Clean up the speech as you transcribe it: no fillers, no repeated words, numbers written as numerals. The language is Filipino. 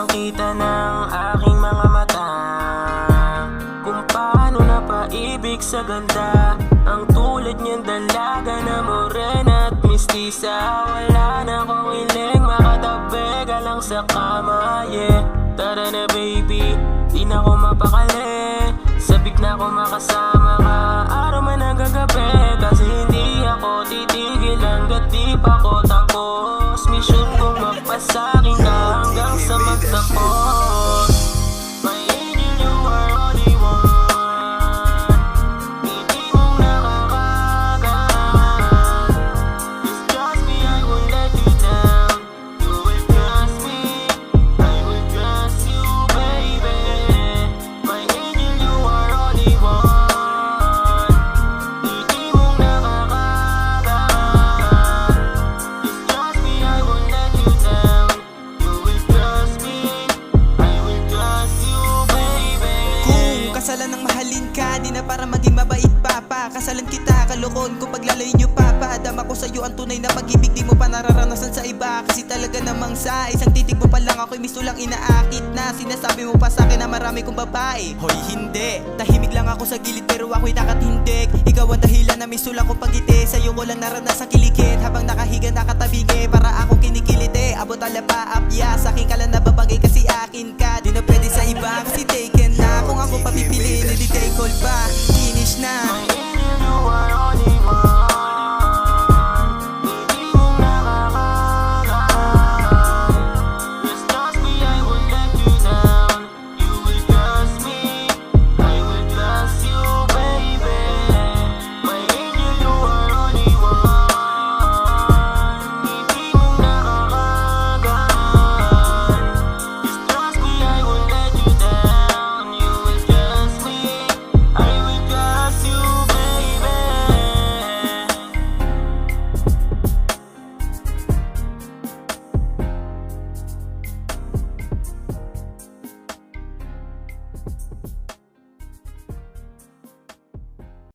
kitang-kita ng aking mga mata kung paano napaibig sa ganda. Ang tulad niyan dalaga na morena at mistisa. Wala na akong hiling makatabi ka lang sa kama, yeah. Tara na baby, di na ako mapakali. Sabik na ako makasama ka, araw man hanggang gabi. Kasi hindi ako titigil hanggat di pa ako tapos. Mission kong magpasakin ka hanggang sa magtapos. My angel, you are only one. Hindi mong nakakagaan. Just trust me, I won't let you down. You will trust me, I will trust you, baby. My angel, you are only one. Hindi mong nakakagaan. Just trust me, I won't let you down. You will trust me, I will trust you, baby. Kung kasalan ng mahalin ka, di na para maging mabait papa. Kasalan kita, kalokohan ko paglalayin nyo papa. Dama ko sa'yo ang tunay na pag-ibig, di mo pa nararanasan sa iba. Kasi talaga namang sa isang titig mo pa lang ako'y misto lang inaakit na. Sinasabi mo pa sa'kin na marami kong babae. Hoy hindi, tahimik lang ako sa gilid pero ako'y nakatindig. Ikaw ang dahilan na misto lang kong pagiti. Sa'yo ko lang naranasan kiligin habang nakahiga nakatabingi. Para akong kinikiliti, abot ala pa apya. Sa'kin ka lang nababagay kasi akin ka. Di na pwede sa iba kasi taken na. Kung ako papipiliin, hindi take all pa. Finish na.